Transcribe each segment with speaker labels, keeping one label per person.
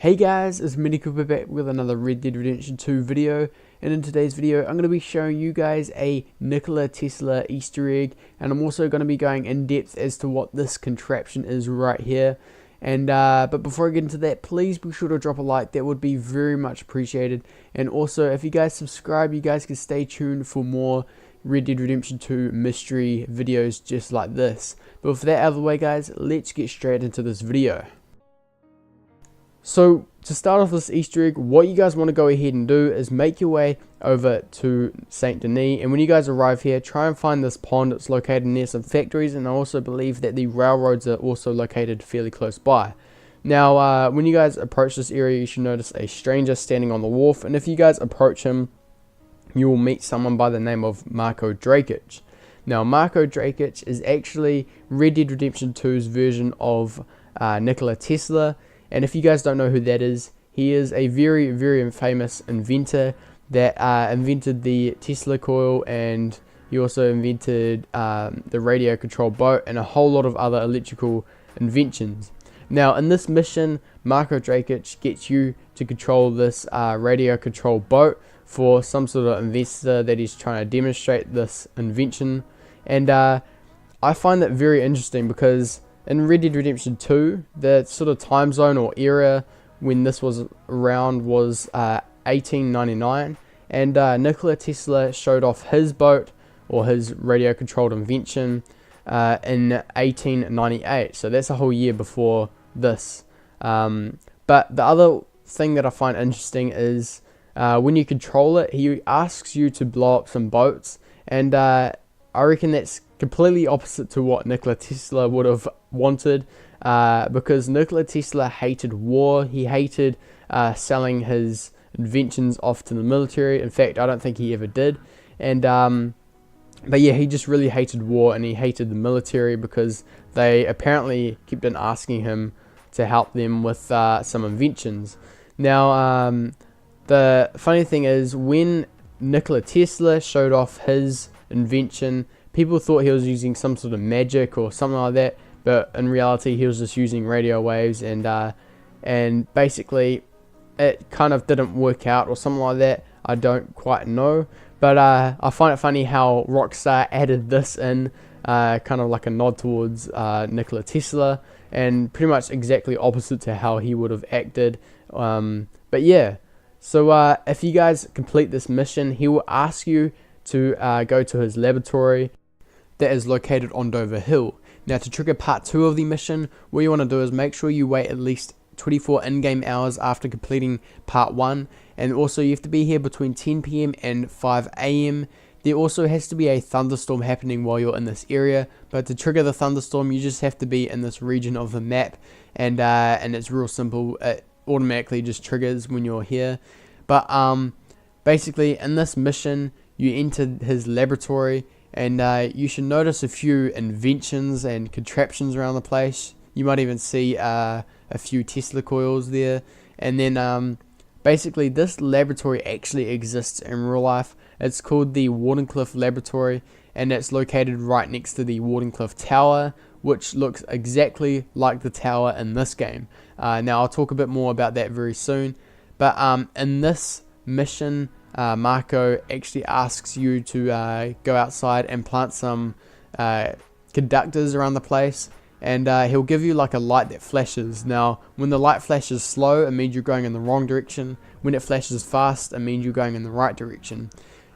Speaker 1: Hey guys, it's Nikola back with another Red Dead Redemption 2 video, and in today's video I'm going to be showing you guys a Nikola Tesla Easter egg, and I'm also going to be going in depth as to what this contraption is right here. And but before I get into that, please be sure to drop a like. That would be very much appreciated. And also, if you guys subscribe, you guys can stay tuned for more Red Dead Redemption 2 mystery videos just like this. But with that out of the way guys, let's get straight into this video. So to start off this Easter egg, what you guys want to go ahead and do is make your way over to St. Denis, and when you guys arrive here, try and find this pond. It's located near some factories, and I also believe that the railroads are also located fairly close by. Now when you guys approach this area, you should notice a stranger standing on the wharf, and if you guys approach him, you will meet someone by the name of Marko Drakic. Now Marko Drakic is actually Red Dead Redemption 2's version of Nikola Tesla. And if you guys don't know who that is, he is a very, very famous inventor that invented the Tesla coil, and he also invented the radio controlled boat and a whole lot of other electrical inventions. Now in this mission, Marko Drakic gets you to control this radio controlled boat for some sort of investor that is trying to demonstrate this invention. And I find that very interesting because in Red Dead Redemption 2, the sort of time zone or era when this was around was 1899, and Nikola Tesla showed off his boat or his radio controlled invention in 1898, so that's a whole year before this. But the other thing that I find interesting is when you control it, he asks you to blow up some boats, and I reckon that's completely opposite to what Nikola Tesla would have wanted, because Nikola Tesla hated war. He hated selling his inventions off to the military. In fact, I don't think he ever did. And but yeah, he just really hated war, and he hated the military because they apparently kept on asking him to help them with some inventions. Now the funny thing is, when Nikola Tesla showed off his invention, people thought he was using some sort of magic or something like that, but in reality he was just using radio waves, and basically it kind of didn't work out or something like that. I don't quite know, but I find it funny how Rockstar added this in, kind of like a nod towards Nikola Tesla, and pretty much exactly opposite to how he would have acted. But yeah, so if you guys complete this mission, he will ask you to go to his laboratory that is located on Dover Hill. Now to trigger part 2 of the mission, what you want to do is make sure you wait at least 24 in-game hours after completing part 1, and also you have to be here between 10 PM and 5 AM. There also has to be a thunderstorm happening while you're in this area, but to trigger the thunderstorm you just have to be in this region of the map, and it's real simple. It automatically just triggers when you're here. But basically in this mission you enter his laboratory, and you should notice a few inventions and contraptions around the place. You might even see a few Tesla coils there. And then basically this laboratory actually exists in real life. It's called the Wardenclyffe laboratory, and it's located right next to the Wardenclyffe tower, which looks exactly like the tower in this game. Now I'll talk a bit more about that very soon. But in this mission, Marko actually asks you to go outside and plant some conductors around the place, and he'll give you like a light that flashes. Now when the light flashes slow, it means you're going in the wrong direction. When it flashes fast, it means you're going in the right direction.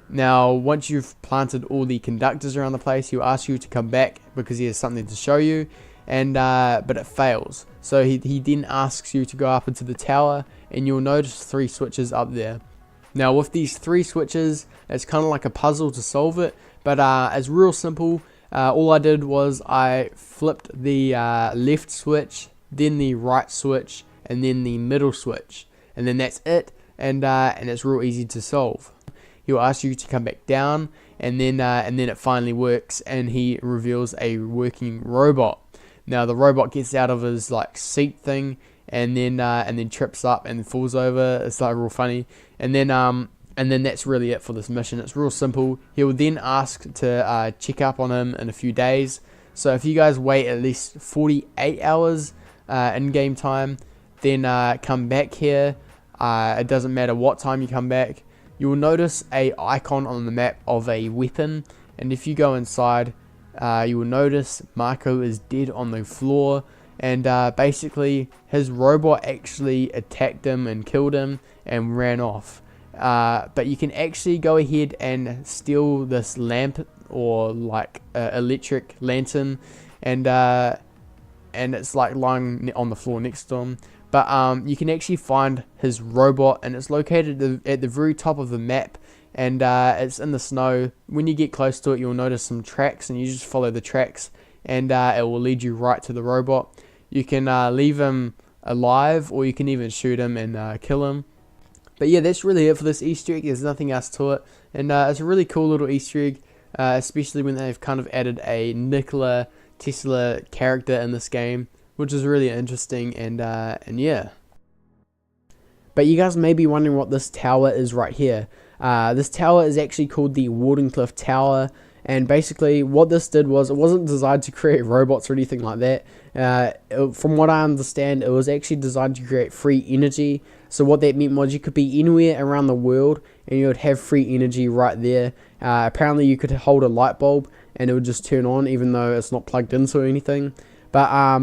Speaker 1: Now once you've planted all the conductors around the place, he'll ask you to come back because he has something to show you, and but it fails. So he then asks you to go up into the tower, and you'll notice 3 switches up there. Now with these 3 switches, it's kind of like a puzzle to solve it, but it's real simple. All I did was I flipped the left switch, then the right switch, and then the middle switch, and then that's it, and it's real easy to solve. He'll ask you to come back down, and then it finally works, and he reveals a working robot. Now the robot gets out of his like seat thing, and then trips up and falls over. It's like real funny. And then that's really it for this mission. It's real simple. He'll then ask to check up on him in a few days. So if you guys wait at least 48 hours in game time, then come back here, it doesn't matter what time you come back, you will notice a icon on the map of a weapon, and if you go inside, you will notice Marco is dead on the floor, and basically his robot actually attacked him and killed him and ran off. But you can actually go ahead and steal this lamp, or like electric lantern, and it's like lying on the floor next to him. But you can actually find his robot, and it's located at the very top of the map, and it's in the snow. When you get close to it, you'll notice some tracks, and you just follow the tracks, and it will lead you right to the robot. You can leave him alive, or you can even shoot him and kill him. But yeah, that's really it for this Easter egg. There's nothing else to it, and it's a really cool little Easter egg, especially when they've kind of added a Nikola Tesla character in this game, which is really interesting. And yeah. But you guys may be wondering what this tower is right here. This tower is actually called the Wardenclyffe Tower, and basically what this did was, it wasn't designed to create robots or anything like that. From what I understand, it was actually designed to create free energy. So what that meant was you could be anywhere around the world and you would have free energy right there. Apparently you could hold a light bulb and it would just turn on even though it's not plugged into anything. But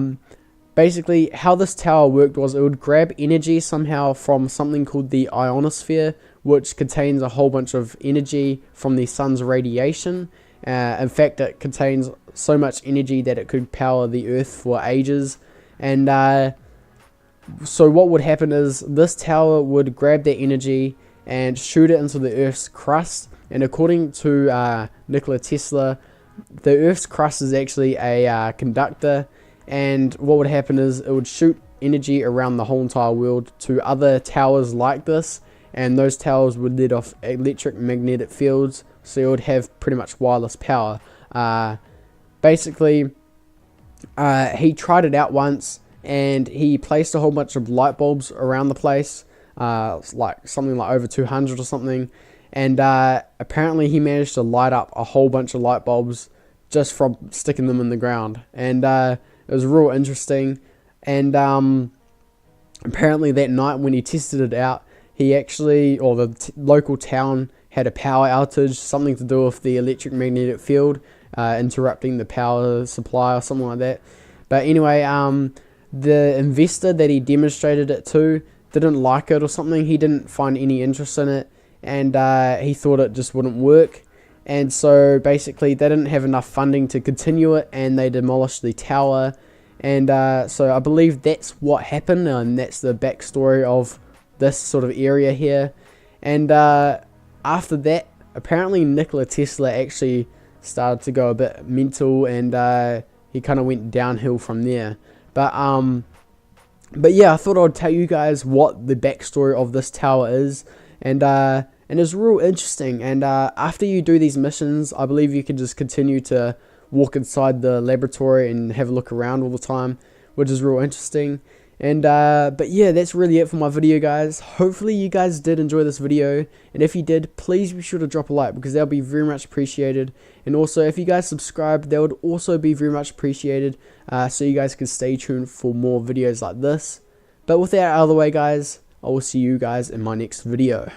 Speaker 1: basically how this tower worked was, it would grab energy somehow from something called the ionosphere, which contains a whole bunch of energy from the sun's radiation. In fact, it contains so much energy that it could power the Earth for ages. And so what would happen is, this tower would grab that energy and shoot it into the Earth's crust. And according to Nikola Tesla, the Earth's crust is actually a conductor. And what would happen is, it would shoot energy around the whole entire world to other towers like this. And those towers would let off electromagnetic fields, so you would have pretty much wireless power. Basically, he tried it out once, and he placed a whole bunch of light bulbs around the place, like something like over 200 or something, and apparently he managed to light up a whole bunch of light bulbs just from sticking them in the ground. And it was real interesting. And apparently that night when he tested it out, he actually, or the local town had a power outage, something to do with the electromagnetic field interrupting the power supply or something like that. But anyway, the investor that he demonstrated it to didn't like it or something. He didn't find any interest in it, and he thought it just wouldn't work. And so basically they didn't have enough funding to continue it, and they demolished the tower. And so I believe that's what happened, and that's the backstory of this sort of area here. And after that, apparently Nikola Tesla actually started to go a bit mental, and he kind of went downhill from there. But yeah, I thought I'd tell you guys what the backstory of this tower is, and it's real interesting. And after you do these missions, I believe you can just continue to walk inside the laboratory and have a look around all the time, which is real interesting. And but yeah, that's really it for my video, guys. Hopefully you guys did enjoy this video, and if you did, please be sure to drop a like, because that would be very much appreciated. And also, if you guys subscribe, that would also be very much appreciated, so you guys can stay tuned for more videos like this. But with that out of the way, guys, I will see you guys in my next video.